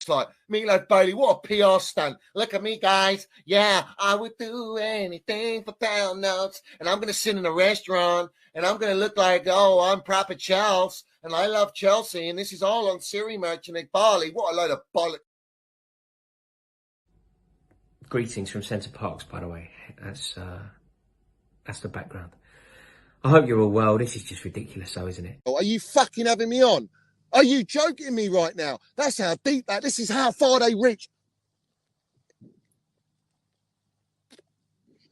like. Meatloaf Bailey, what a PR stunt. Look at me, guys. Yeah, I would do anything for pound notes. And I'm going to sit in a restaurant and I'm going to look like, oh, I'm proper Chels and I love Chelsea. And this is all on Siri Merchant and Barley. What a load of bollocks. Greetings from Centre Parks, by the way. That's the background. I hope you're all well. This is just ridiculous, though, isn't it? Are you fucking having me on? Are you joking me right now? That's how deep that. This is how far they reach.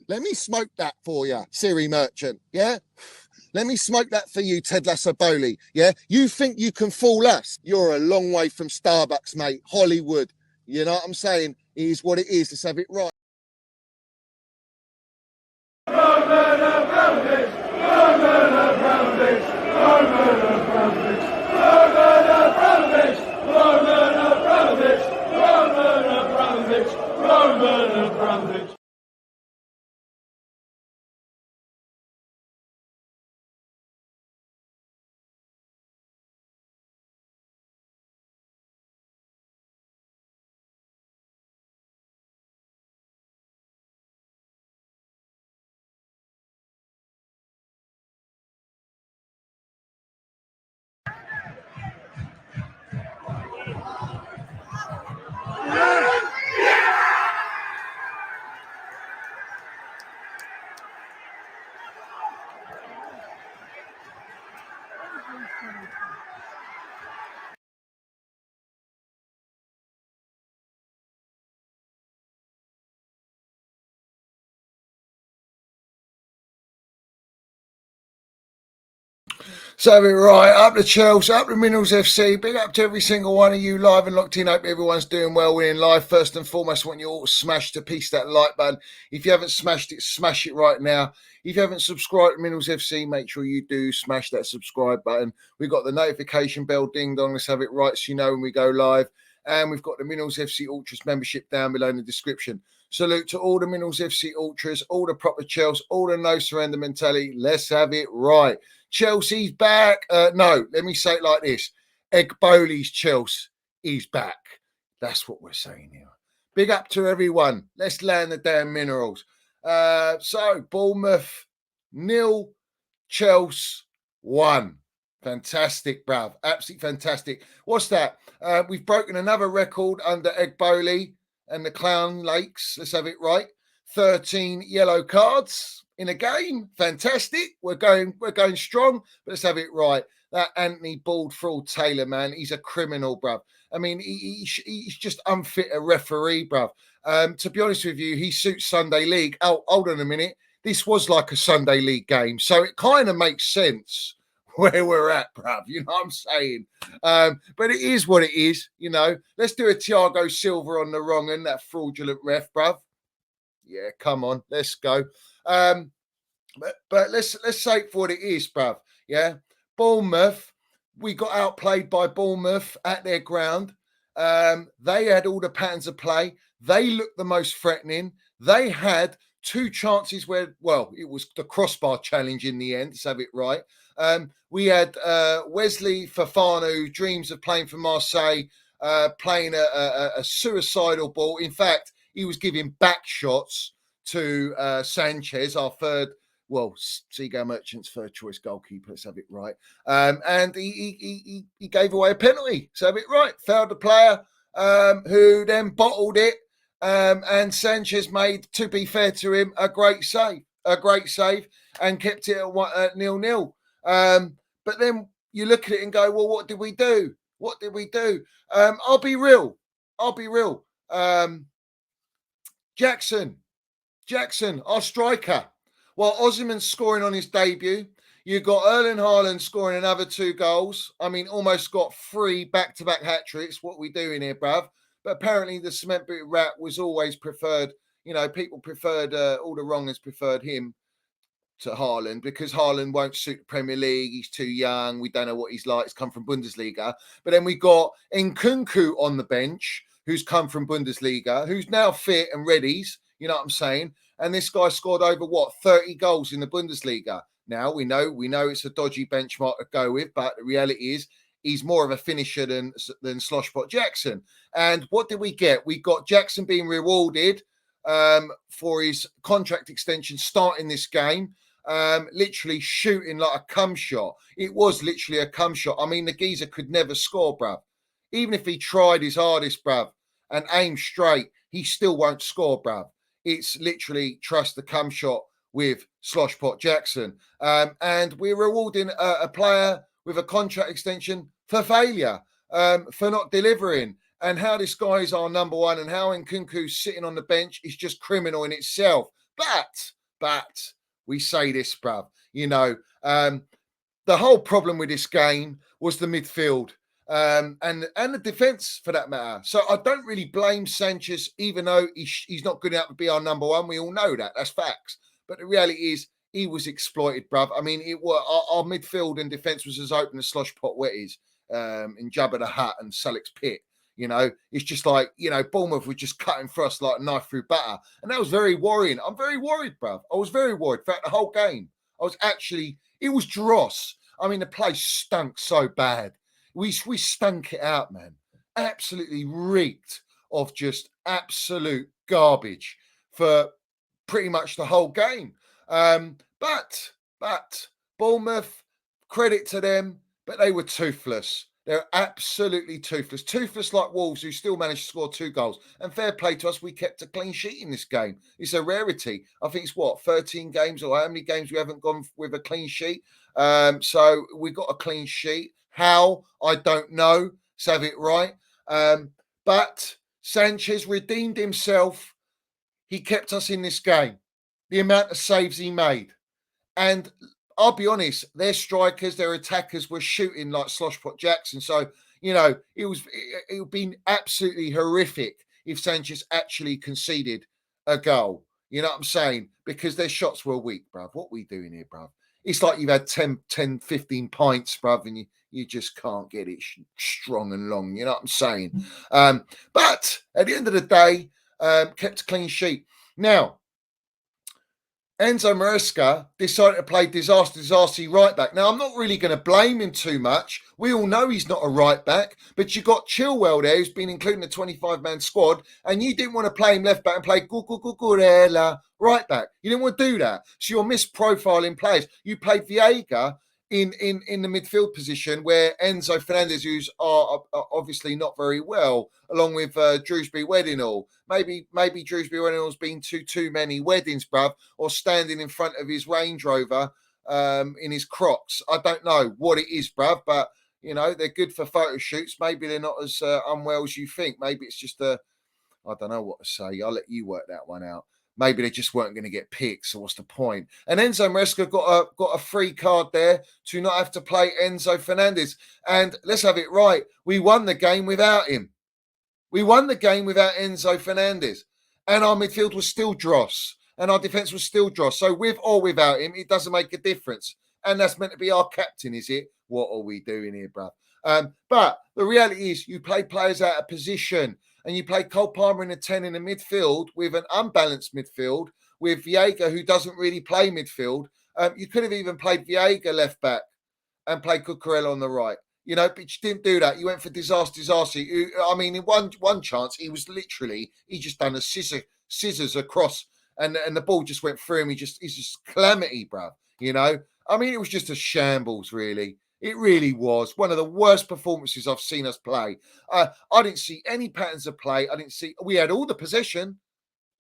Let me smoke that for you, Siri Merchant. Yeah. Let me smoke that for you, Ted Lasso-Bowley. Yeah. You think you can fool us? You're a long way from Starbucks, mate. Hollywood. You know what I'm saying? It is what it is. Let's have it right. So have it right, up to Chels, up to Minerals FC, big up to every single one of you live and locked in. Hope everyone's doing well, winning live. First and foremost, I want you all to smash to piece that like button. If you haven't smashed it, smash it right now. If you haven't subscribed to Minerals FC, make sure you do smash that subscribe button. We've got the notification bell ding dong, let's have it right so you know when we go live. And we've got the Minerals FC Ultras membership down below in the description. Salute to all the Minerals FC Ultras, all the proper Chels, all the no surrender mentality. Let's have it right. Chelsea's back. No, let me say it like this. Egg Bowley's Chelsea is back. That's what we're saying here. Big up to everyone. Let's land the damn Minerals. So, Bournemouth 0, Chelsea 1. Fantastic, bruv. Absolutely fantastic. What's that? We've broken another record under Egg Bowley and the Clown Lakes. Let's have it right. 13 yellow cards in a game. Fantastic. We're going strong, but let's have it right. That Anthony Bald-Fraud Taylor, man, he's a criminal, bruv. I mean, he's just unfit a referee, bruv. To be honest with you, he suits Sunday League. Oh, hold on a minute. This was like a Sunday League game, so it kind of makes sense where we're at, bruv. You know what I'm saying? But it is what it is, you know. Let's do a Thiago Silva on the wrong end, that fraudulent ref, bruv. Yeah, come on, let's go. But let's say it for what it is, bruv. Yeah, Bournemouth, we got outplayed by Bournemouth at their ground. They had all the patterns of play. They looked the most threatening. They had 2 chances where, well, it was the crossbar challenge in the end. Let's have it right. We had Wesley Fofana, who dreams of playing for Marseille, playing a suicidal ball. In fact, he was giving back shots to Sanchez, our third, well, Seagull Merchant's third choice goalkeeper. Let's have it right. And he gave away a penalty. Let's have it right. Fouled the player who then bottled it. And Sanchez made, to be fair to him, a great save and kept it at 0-0. But then you look at it and go, well, what did we do? I'll be real. Jackson, our striker. While Osimhen's scoring on his debut, you got Erling Haaland scoring another 2 goals. I mean, almost got 3 back-to-back hat-tricks. What we doing here, bruv? But apparently the cement boot rat was always preferred. You know, people preferred, all the wrongers preferred him to Haaland because Haaland won't suit the Premier League. He's too young. We don't know what he's like. He's come from Bundesliga. But then we got Nkunku on the bench, who's come from Bundesliga, who's now fit and ready. You know what I'm saying? And this guy scored over 30 goals in the Bundesliga. Now we know it's a dodgy benchmark to go with, but the reality is he's more of a finisher than Sloshpot Jackson. And what did we get? We got Jackson being rewarded for his contract extension starting this game, literally shooting like a cum shot. It was literally a cum shot. I mean, the geezer could never score, bruv. Even if he tried his hardest, bruv, and aimed straight, he still won't score, bruv. It's literally trust the cum shot with Sloshpot Jackson. And we're rewarding a player with a contract extension for failure, for not delivering. And how this guy is our number one and how Nkunku's sitting on the bench is just criminal in itself. But we say this, bruv, the whole problem with this game was the midfield. And the defence for that matter. So I don't really blame Sanchez, even though he's not good enough to be our number one. We all know that. That's facts. But the reality is he was exploited, bruv. I mean, our midfield and defence was as open as Sloshpot Wetties in Jabba the Hutt and Salix Pit. It's just like, Bournemouth were just cutting for us like a knife through butter. And that was very worrying. I'm very worried, bruv. I was very worried throughout the whole game. It was dross. I mean, the place stunk so bad. We stunk it out, man. Absolutely reeked of just absolute garbage for pretty much the whole game. But Bournemouth, credit to them, but they were toothless. They're absolutely toothless. Toothless like Wolves, who still managed to score 2 goals. And fair play to us, we kept a clean sheet in this game. It's a rarity. I think it's 13 games or how many games we haven't gone with a clean sheet. So we got a clean sheet. How? I don't know. Let's have it right. But Sanchez redeemed himself. He kept us in this game. The amount of saves he made. And I'll be honest, their strikers, their attackers were shooting like Sloshpot Jackson. So, it would be absolutely horrific if Sanchez actually conceded a goal. You know what I'm saying? Because their shots were weak, bruv. What are we doing here, bruv? It's like you've had 10, 15 pints, bruv, and you just can't get it strong and long. You know what I'm saying? But at the end of the day, kept a clean sheet. Now, Enzo Maresca decided to play disaster right back. Now, I'm not really going to blame him too much. We all know he's not a right back, but you got Chilwell there, who's been included in the 25-man squad, and you didn't want to play him left back and play Cucurella right back. You didn't want to do that. So you're misprofiling players. You played Viega in the midfield position where Enzo Fernandez, who's are obviously not very well, along with Drewsbury Weddinall. Maybe Drewsbury Weddinall's been to too many weddings, bruv, or standing in front of his Range Rover in his Crocs. I don't know what it is, bruv, but, they're good for photo shoots. Maybe they're not as unwell as you think. Maybe it's just I don't know what to say. I'll let you work that one out. Maybe they just weren't going to get picked, so what's the point? And Enzo Maresca got a free card there to not have to play Enzo Fernandez. And let's have it right. We won the game without him. We won the game without Enzo Fernandez. And our midfield was still dross. And our defence was still dross. So with or without him, it doesn't make a difference. And that's meant to be our captain, is it? What are we doing here, bruv? But the reality is you play players out of position. And you play Cole Palmer in a 10 in the midfield with an unbalanced midfield with Viega, who doesn't really play midfield. You could have even played Viega left back and played Cucurella on the right. But you didn't do that. You went for disaster. I mean, in one chance, he just done a scissors across and the ball just went through him. He's just calamity, bruv. I mean, it was just a shambles, really. It really was one of the worst performances I've seen us play. I didn't see any patterns of play. We had all the possession.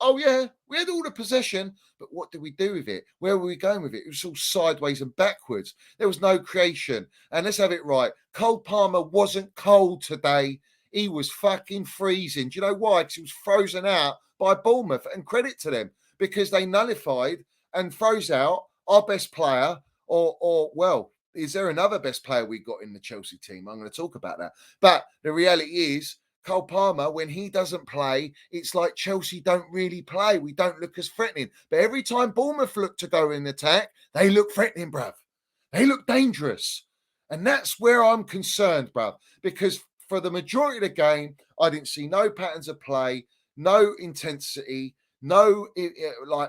Oh, yeah, we had all the possession. But what did we do with it? Where were we going with it? It was all sideways and backwards. There was no creation. And let's have it right. Cole Palmer wasn't cold today. He was fucking freezing. Do you know why? Because he was frozen out by Bournemouth. And credit to them because they nullified and froze out our best player is there another best player we got in the Chelsea team? I'm going to talk about that. But the reality is, Cole Palmer, when he doesn't play, it's like Chelsea don't really play. We don't look as threatening. But every time Bournemouth look to go in attack, they look threatening, bruv. They look dangerous. And that's where I'm concerned, bruv. Because for the majority of the game, I didn't see no patterns of play, no intensity, no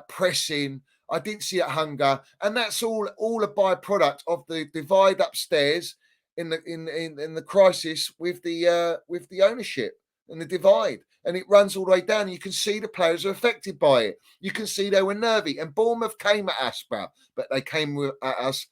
pressing. I didn't see a hunger, and that's all a byproduct of the divide upstairs in the crisis with the ownership and the divide, and it runs all the way down. You can see the players are affected by it. You can see they were nervy, and Bournemouth came at us, bruv, but they came at us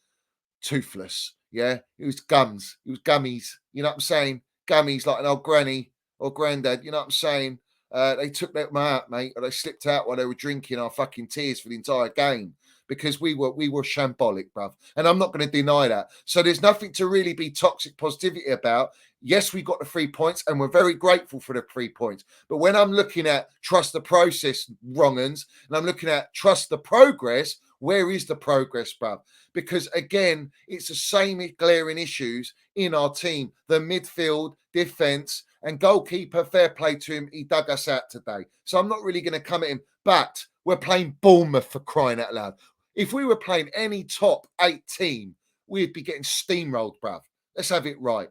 toothless. Yeah, it was gums, it was gummies. You know what I'm saying? Gummies like an old granny or granddad. You know what I'm saying? They took them out, mate, or they slipped out while they were drinking our fucking tears for the entire game because we were shambolic, bruv. And I'm not going to deny that. So there's nothing to really be toxic positivity about. Yes, we got the 3 points and we're very grateful for the 3 points. But when I'm looking at trust the process, wrong-uns, and I'm looking at trust the progress, where is the progress, bruv? Because again, it's the same glaring issues in our team. The midfield, defence, and goalkeeper, fair play to him. He dug us out today. So I'm not really going to come at him. But we're playing Bournemouth, for crying out loud. If we were playing any top 8 team, we'd be getting steamrolled, bruv. Let's have it right.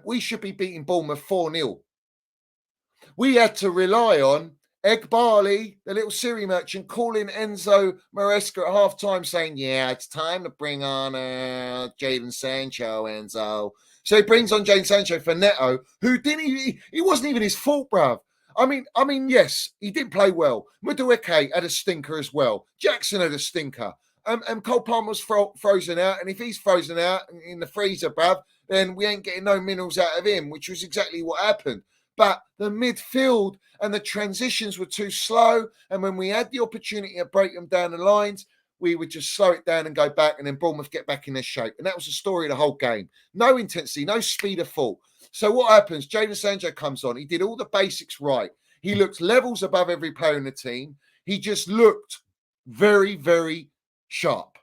We should be beating Bournemouth 4-0. We had to rely on Egg Barley, the little Siri merchant, calling Enzo Maresca at half-time saying, yeah, it's time to bring on Jadon Sancho, Enzo. So he brings on Jadon Sancho for Neto, who didn't he wasn't even his fault, bruv. I mean, yes, he did play well. Madueke had a stinker as well. Jackson had a stinker. And Cole Palmer was frozen out. And if he's frozen out in the freezer, bruv, then we ain't getting no minerals out of him, which was exactly what happened. But the midfield and the transitions were too slow. And when we had the opportunity to break them down the lines, we would just slow it down and go back, and then Bournemouth get back in their shape. And that was the story of the whole game. No intensity, no speed of fall. So what happens? Jadon Sancho comes on. He did all the basics right. He looked levels above every player in the team. He just looked very, very sharp.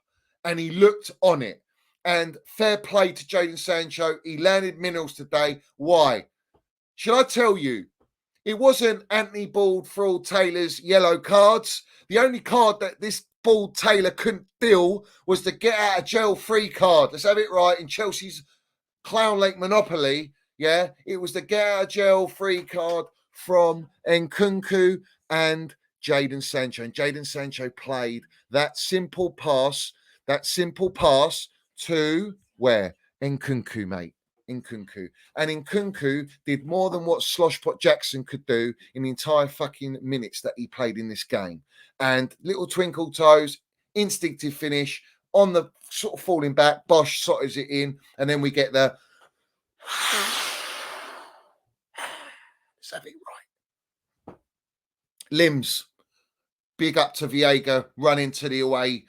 And he looked on it. And fair play to Jadon Sancho. He landed minerals today. Why? Should I tell you? It wasn't Anthony Bald Taylor's yellow cards. The only card that this Bald Taylor couldn't deal was the get out of jail free card. Let's have it right. In Chelsea's Clown Lake Monopoly, yeah, it was the get out of jail free card from Nkunku and Jadon Sancho. And Jadon Sancho played that simple pass to where? Nkunku, mate. Nkunku. And Nkunku did more than what Sloshpot Jackson could do in the entire fucking minutes that he played in this game. And little twinkle toes, instinctive finish on the sort of falling back. Bosch sotters it in, and then we get the let's have it right. Limbs. Big up to Viega, running to the away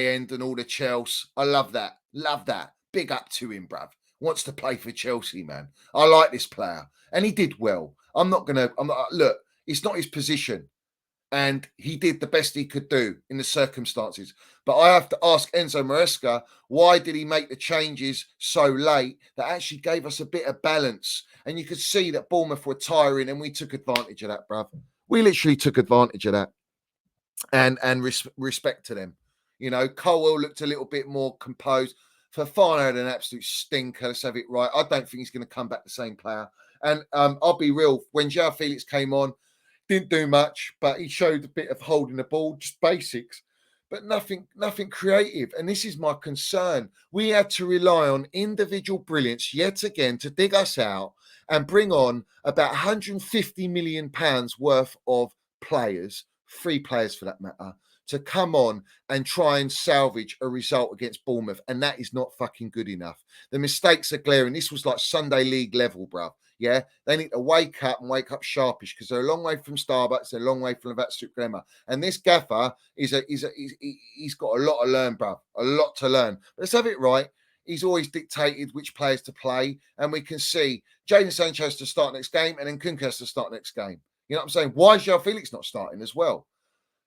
end and all the Chels. I love that. Love that. Big up to him, bruv. Wants to play for Chelsea, man. I like this player. And he did well. Look, it's not his position. And he did the best he could do in the circumstances. But I have to ask Enzo Maresca, why did he make the changes so late that actually gave us a bit of balance? And you could see that Bournemouth were tiring, and we took advantage of that, bruv. We literally took advantage of that. And respect to them. You know, Colwell looked a little bit more composed. Fofana had an absolute stinker. Let's have it right. I don't think he's going to come back the same player. And I'll be real. When João Felix came on, didn't do much, but he showed a bit of holding the ball, just basics, but nothing creative. And this is my concern. We had to rely on individual brilliance yet again to dig us out and bring on about £150 million worth of players, 3 players for that matter, to come on and try and salvage a result against Bournemouth. And that is not fucking good enough. The mistakes are glaring. This was like Sunday league level, bruv. Yeah, they need to wake up sharpish, because they're a long way from Starbucks. They're a long way from absolute glamour. And this gaffer he's got a lot to learn, bruv. A lot to learn. But let's have it right. He's always dictated which players to play. And we can see Jadon Sancho has to start next game, and then Nkunku has to start next game. You know what I'm saying? Why is João Felix not starting as well?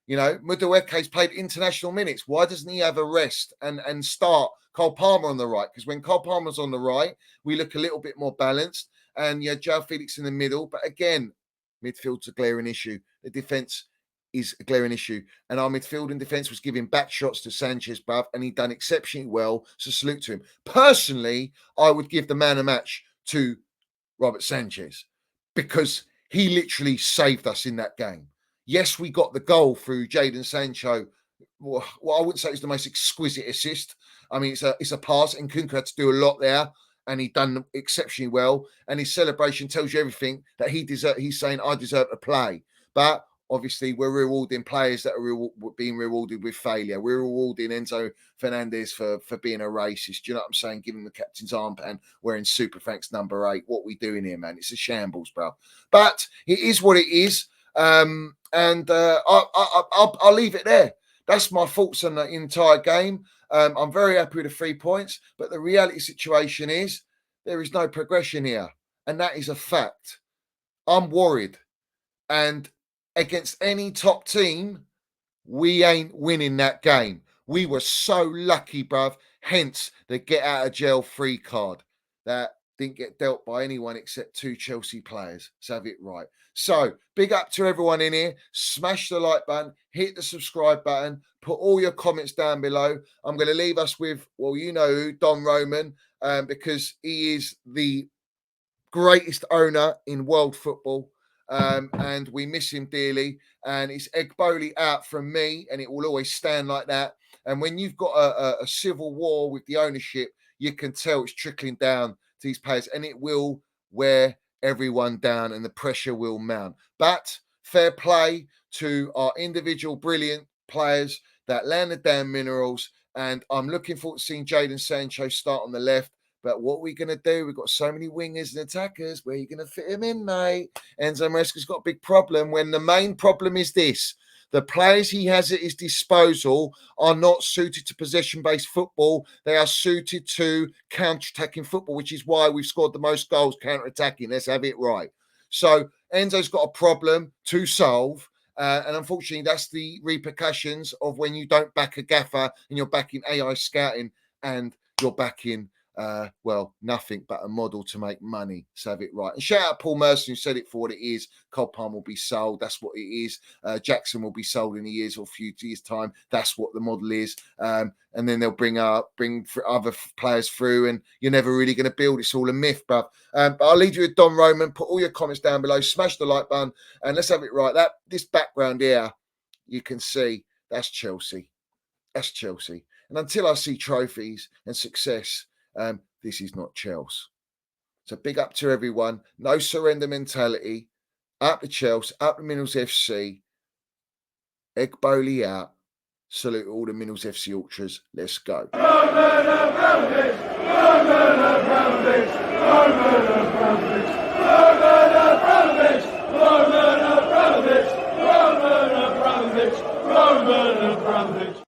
You know, Madueke's played international minutes. Why doesn't he have a rest and start Cole Palmer on the right? Because when Cole Palmer's on the right, we look a little bit more balanced. And yeah, João Felix in the middle. But again, midfield's a glaring issue. The defence is a glaring issue. And our midfield and defence was giving back shots to Sanchez, bruv, and he'd done exceptionally well. So salute to him. Personally, I would give the man a match to Robert Sanchez, because he literally saved us in that game. Yes, we got the goal through Jadon Sancho. Well, I wouldn't say it's the most exquisite assist. I mean, it's a pass, and Nkunku had to do a lot there. and he done exceptionally well. And his celebration tells you everything that he's saying, I deserve to play. But obviously, we're rewarding players that are being rewarded with failure. We're rewarding Enzo Fernandez for being a racist. Do you know what I'm saying? Giving the captain's armband, wearing Super Frank's number 8. What we doing here, man? It's a shambles, bro. But it is what it is. I'll leave it there. That's my thoughts on the entire game. I'm very happy with the 3 points, but the reality situation is there is no progression here, and that is a fact. I'm worried, and against any top team, we ain't winning that game. We were so lucky, bruv. Hence the get out of jail free card that didn't get dealt by anyone except 2 Chelsea players. Let's have it right. So, big up to everyone in here. Smash the like button, hit the subscribe button, put all your comments down below. I'm going to leave us with, well, you know who, Don Roman, because he is the greatest owner in world football. And we miss him dearly. And it's Egboli out from me, and it will always stand like that. And when you've got a civil war with the ownership, you can tell it's trickling down to these players, and it will wear everyone down, and the pressure will mount. But fair play to our individual brilliant players that land the damn minerals. And I'm looking forward to seeing Jadon Sancho start on the left. But what are we going to do? We've got so many wingers and attackers. Where are you going to fit him in, mate? Enzo Maresca's got a big problem when the main problem is this. The players he has at his disposal are not suited to possession-based football. They are suited to counter-attacking football, which is why we've scored the most goals counter-attacking. Let's have it right. So Enzo's got a problem to solve. And unfortunately, that's the repercussions of when you don't back a gaffer and you're backing AI scouting and you're backing nothing but a model to make money. So have it right. And shout out Paul Merson, who said it for what it is. Cole Palmer will be sold. That's what it is. Jackson will be sold in a year's or few years' time. That's what the model is. And then they'll bring other players through, and you're never really going to build. It's all a myth, bruv. But I'll leave you with Don Roman. Put all your comments down below. Smash the like button, and let's have it right. This background here, you can see that's Chelsea. That's Chelsea. And until I see trophies and success, this is not Chels. So big up to everyone. No surrender mentality. Up the Chels, up the Minerals FC. Egboli out. Salute all the Minerals FC ultras. Let's go. Roman Abramovich.